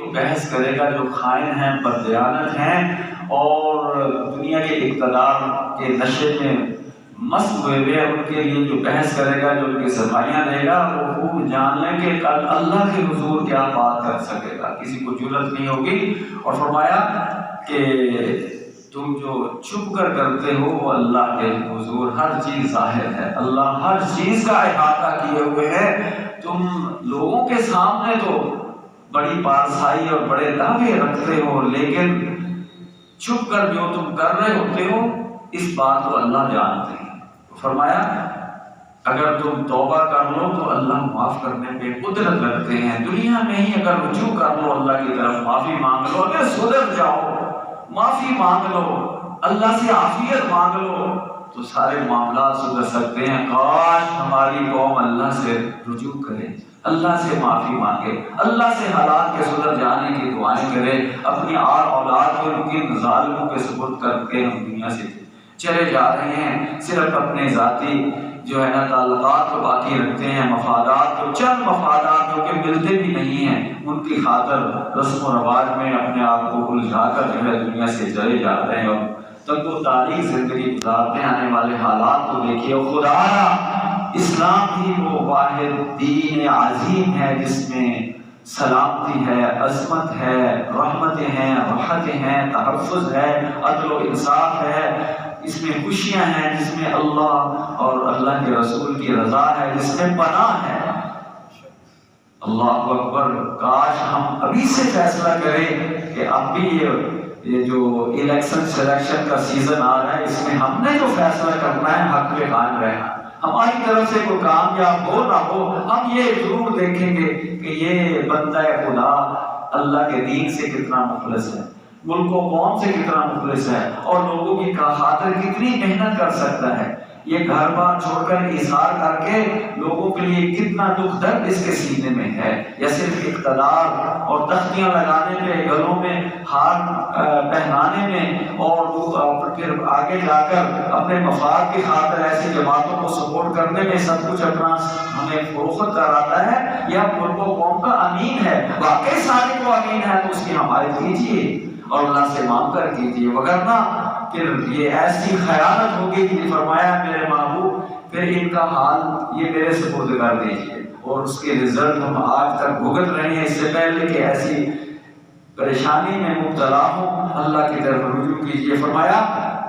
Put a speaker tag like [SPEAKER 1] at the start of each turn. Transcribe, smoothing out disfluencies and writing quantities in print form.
[SPEAKER 1] جو بحث کرے گا جو خائن ہیں، بددیانت ہیں اور دنیا کے اقتدار کے نشے میں مست ہوئے ہوئے، ان کے لیے جو بحث کرے گا، جو ان کی صفائیاں دے گا، وہ خوب جان لیں کہ کل اللہ کے حضور کیا بات کر سکے گا، کسی کو جرأت نہیں ہوگی۔ اور فرمایا کہ تم جو چھپ کر کرتے ہو وہ اللہ کے حضور ہر چیز ظاہر ہے، اللہ ہر چیز کا احاطہ کیے ہوئے ہے۔ تم لوگوں کے سامنے تو بڑی پارسائی اور بڑے دعوے رکھتے ہو، لیکن چھپ کر جو تم کر رہے ہوتے ہو اس بات کو اللہ جانتے ہیں۔ فرمایا اگر تم توبہ کر لو تو اللہ معاف کرنے پہ قدرت رکھتے ہیں، دنیا میں ہی اگر رجوع کر لو اللہ کی طرف، معافی مانگ لو، اگر سدھر جاؤ، معافی مانگ لو، اللہ سے عافیت مانگ لو تو سارے معاملات سدھر سکتے ہیں۔ کاش ہماری قوم اللہ سے رجوع کرے، اللہ سے معافی مانگے، اللہ سے حالات کے سدھر جانے کی دعائیں کرے، اپنی اولاد کو ان کی ظالموں کے سپرد کر کے ہم دنیا سے چلے جا رہے ہیں، صرف اپنے ذاتی جو ہے نا تعلقات کو باقی رکھتے ہیں، مفادات کو، چند مفادات جو کہ ملتے بھی نہیں ہیں، ان کی خاطر رسم و رواج میں اپنے آپ کو الجھا کر جو ہے دنیا سے چلے جا رہے ہیں اور تنگ و تاریخ زندگی گزارتے آنے والے حالات کو دیکھیے۔ خدایا اسلام ہی وہ واحد دین عظیم ہے جس میں سلامتی ہے، عظمت ہے، رحمتیں ہیں، راحتیں ہیں، تحفظ ہے، عدل و انصاف ہے، اس میں خوشیاں ہیں، جس میں اللہ اور اللہ کے رسول کی رضا ہے، جس میں پناہ ہے۔ اللہ اکبر، کاش ہم ابھی سے فیصلہ کریں کہ اب بھی یہ جو الیکشن سلیکشن کا سیزن آ رہا ہے، اس میں ہم نے جو فیصلہ کرنا ہے حق پہ قائم رہنا۔ ہماری طرف سے کوئی کامیاب ہو نہ ہو، ہم یہ ضرور دیکھیں گے کہ یہ بندہ خدا اللہ کے دین سے کتنا مخلص ہے، ملک و قوم سے کتنا مخلص ہے، اور لوگوں کی خاطر کتنی محنت کر سکتا ہے۔ یہ گھر بار چھوڑ کر اظہار کر کے لوگوں کے لیے کتنا دکھ درد اس کے سینے میں ہے، یا صرف اقتدار اور تختیاں لگانے پہ، گلوں میں ہار پہنانے میں، اور پھر آگے جا کر اپنے مفاد کی خاطر ایسی جماعتوں کو سپورٹ کرنے میں سب کچھ اپنا ہمیں فروخت کراتا ہے۔ یا ملک و قوم کا امین ہے، واقعی سارے کو امین ہے تو اس کی حمایت کیجیے اور اللہ سے مانگ کر کیجیے، وگرنہ پھر یہ ایسی خیانت ہوگی کہ فرمایا میرے محبوب پھر ان کا حال یہ میرے سپرد کر دیجیے، اور اس کے رزلٹ ہم آج تک بھگت رہے ہیں۔ اس سے پہلے کہ ایسی پریشانی میں مبتلا ہوں اللہ کی طرف رجوع کیجیے۔ فرمایا